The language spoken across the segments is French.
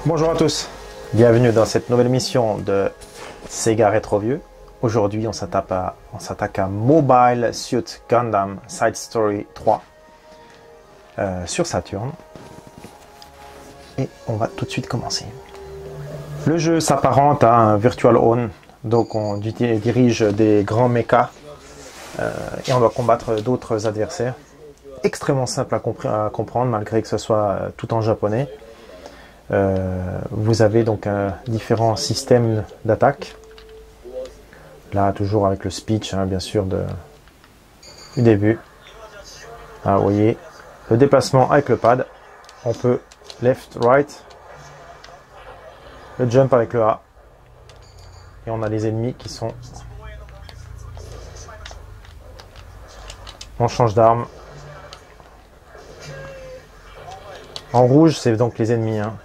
Bonjour à tous, bienvenue dans cette nouvelle émission de Sega Retro Vieux. Aujourd'hui on s'attaque à Mobile Suit Gundam Side Story 3 sur Saturn. Et on va tout de suite commencer. Le jeu s'apparente à un Virtual On, donc on dirige des grands mechas et on doit combattre d'autres adversaires. Extrêmement simple à comprendre malgré que ce soit tout en japonais. Vous avez donc différents systèmes d'attaque. Là, toujours avec le speech, hein, bien sûr, du début. Ah, vous voyez, le déplacement avec le pad. On peut left, right. Le jump avec le A. Et on a les ennemis qui sont... On change d'arme. En rouge, c'est donc les ennemis. Hein.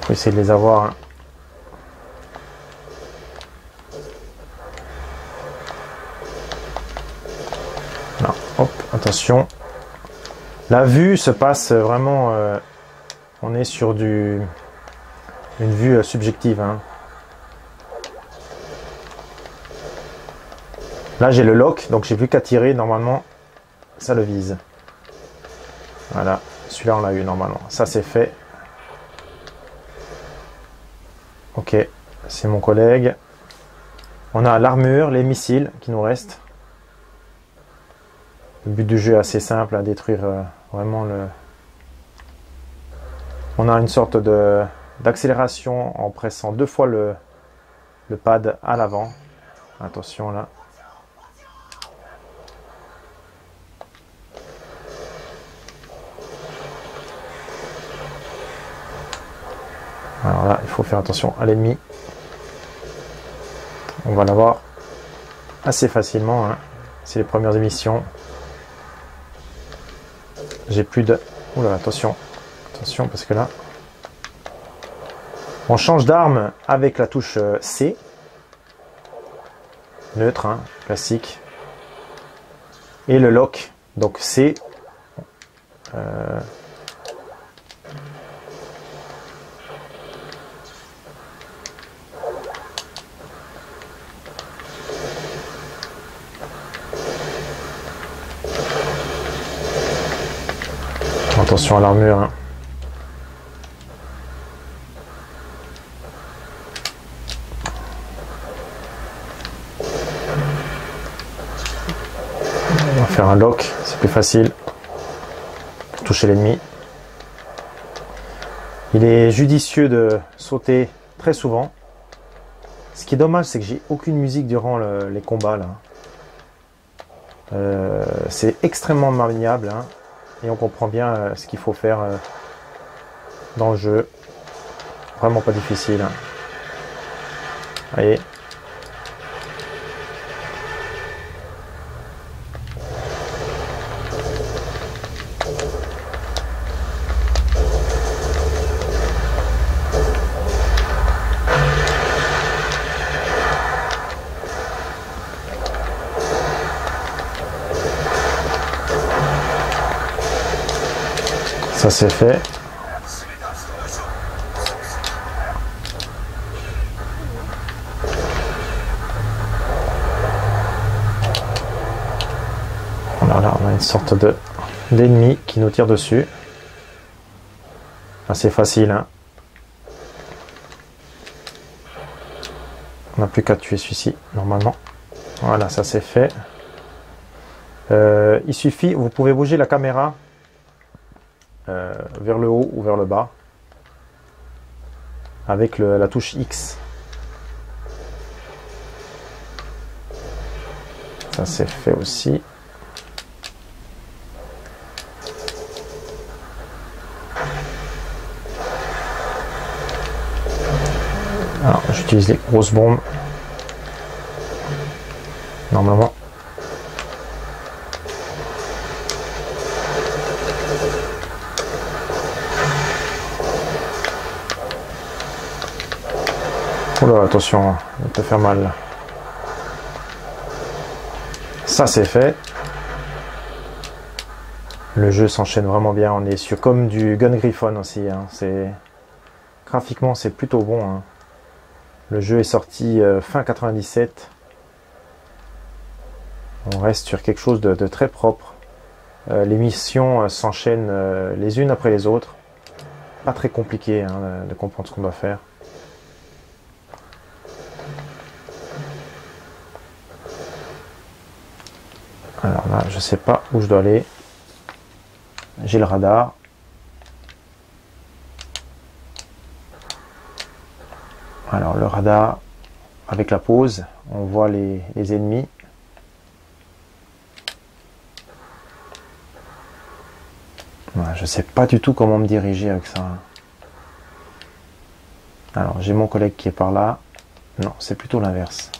Faut essayer de les avoir. Hein. Non, hop, attention. La vue se passe vraiment... on est sur une vue subjective. Hein. Là, j'ai le lock, donc j'ai plus qu'à tirer. Normalement, ça le vise. Voilà, celui-là, on l'a eu normalement. Ça, c'est fait. Ok, c'est mon collègue. On a l'armure, les missiles qui nous restent. Le but du jeu est assez simple, à détruire vraiment le... On a une sorte d'accélération en pressant 2 fois le pad à l'avant. Attention là. Alors là, il faut faire attention à l'ennemi. On va l'avoir assez facilement. Hein. C'est les premières émissions. J'ai plus de... Oula, attention. Attention, parce que là... On change d'arme avec la touche C. Neutre, hein, classique. Et le lock. Donc C... Attention à l'armure. Hein. On va faire un lock, c'est plus facile pour toucher l'ennemi. Il est judicieux de sauter très souvent. Ce qui est dommage, c'est que j'ai aucune musique durant les combats. C'est extrêmement maniable. Hein. Et on comprend bien ce qu'il faut faire dans le jeu. Vraiment pas difficile. Hein. Allez. Ça c'est fait. Alors là, on a une sorte d'ennemi qui nous tire dessus. Assez facile. Hein. On n'a plus qu'à tuer celui-ci, normalement. Voilà, ça c'est fait. Il suffit, vous pouvez bouger la caméra vers le haut ou vers le bas avec la touche X. Ça c'est fait aussi. Alors j'utilise les grosses bombes. Normalement. Oula, attention, ça peut faire mal. Ça c'est fait. Le jeu s'enchaîne vraiment bien. On est sur comme du Gun Griffon aussi. Hein. Graphiquement, c'est plutôt bon. Hein. Le jeu est sorti fin 97. On reste sur quelque chose de très propre. Les missions s'enchaînent les unes après les autres. Pas très compliqué hein, de comprendre ce qu'on doit faire. Alors là, je sais pas où je dois aller. J'ai le radar. Alors le radar, avec la pause, on voit les ennemis. Voilà, je sais pas du tout comment me diriger avec ça. Alors j'ai mon collègue qui est par là. Non, c'est plutôt l'inverse.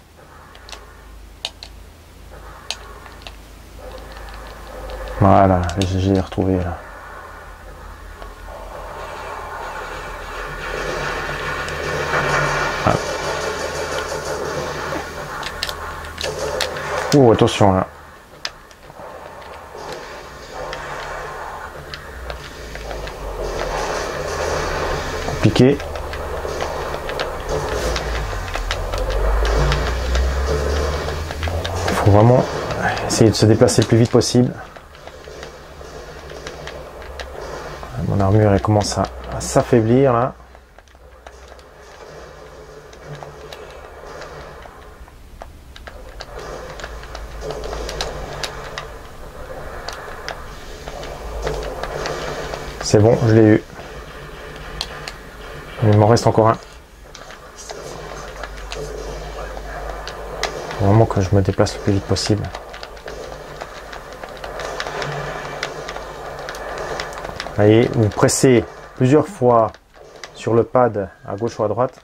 Voilà, j'ai retrouvé là. Ah. Oh, attention là. Compliqué. Il faut vraiment essayer de se déplacer le plus vite possible. Mon armure elle commence à s'affaiblir là. C'est bon, je l'ai eu. Il m'en reste encore un. Faut vraiment que je me déplace le plus vite possible. Vous voyez, vous pressez plusieurs fois sur le pad à gauche ou à droite.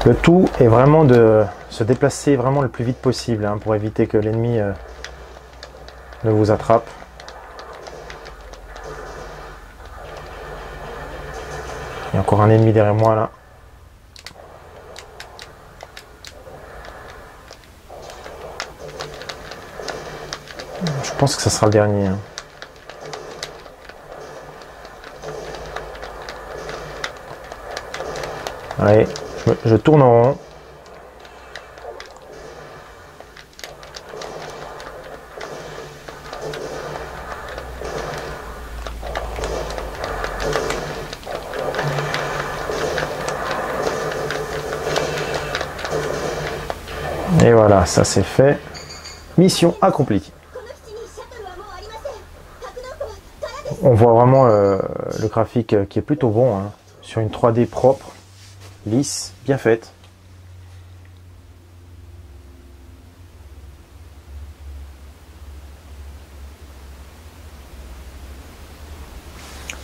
Le tout est vraiment de se déplacer vraiment le plus vite possible hein, pour éviter que l'ennemi ne vous attrape. Il y a encore un ennemi derrière moi là. Je pense que ça sera le dernier. Hein. Allez. Je tourne en rond. Et voilà, ça c'est fait. Mission accomplie. On voit vraiment le graphique qui est plutôt bon, hein, sur une 3D propre. Lisse, bien faite.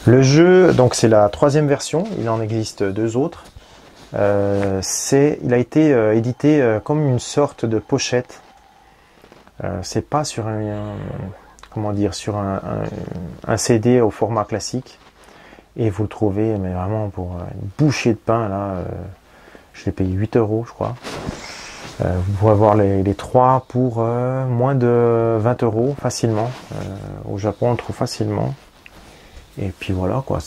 Le jeu, donc c'est la 3e version, il en existe 2 autres. Il a été édité comme une sorte de pochette. C'est pas sur comment dire, sur un CD au format classique. Et vous le trouvez, mais vraiment pour une bouchée de pain, là, je l'ai payé 8 €, je crois. Vous pouvez avoir les 3 pour moins de 20 € facilement. Au Japon, on le trouve facilement. Et puis voilà, quoi,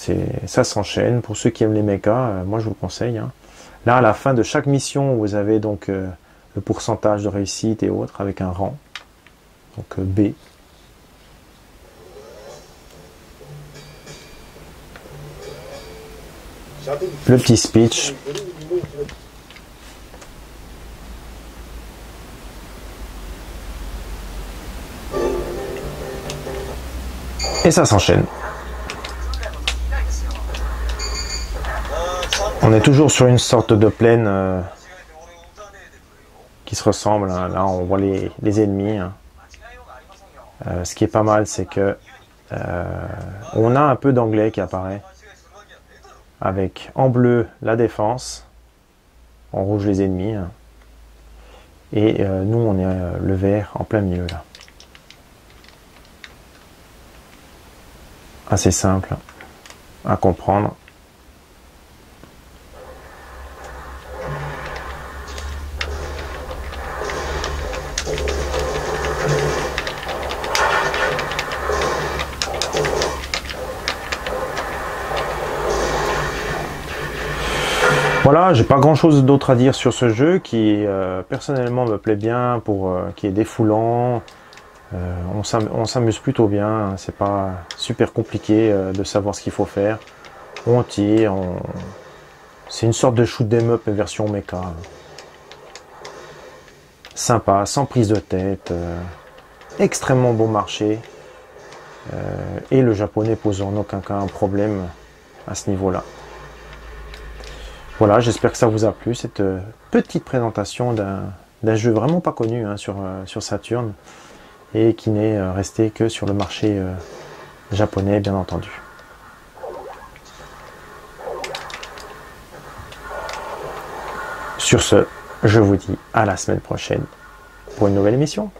ça s'enchaîne. Pour ceux qui aiment les mechas, moi je vous le conseille. Hein. Là, à la fin de chaque mission, vous avez donc le pourcentage de réussite et autres avec un rang. Donc B. Le petit speech. Et ça s'enchaîne. On est toujours sur une sorte de plaine qui se ressemblent. Hein. Là, on voit les ennemis. Hein. Ce qui est pas mal, c'est que on a un peu d'anglais qui apparaît. Avec en bleu la défense, en rouge les ennemis. Hein. Et nous, on est le vert en plein milieu là. Assez simple à comprendre. Voilà, j'ai pas grand chose d'autre à dire sur ce jeu qui personnellement me plaît bien, qui est défoulant. On s'amuse plutôt bien, hein. C'est pas super compliqué de savoir ce qu'il faut faire. On tire, c'est une sorte de shoot 'em up version mecha. Sympa, sans prise de tête, extrêmement bon marché. Et le japonais pose en aucun cas un problème à ce niveau-là. Voilà, j'espère que ça vous a plu, cette petite présentation d'un jeu vraiment pas connu hein, sur Saturn et qui n'est resté que sur le marché japonais, bien entendu. Sur ce, je vous dis à la semaine prochaine pour une nouvelle émission.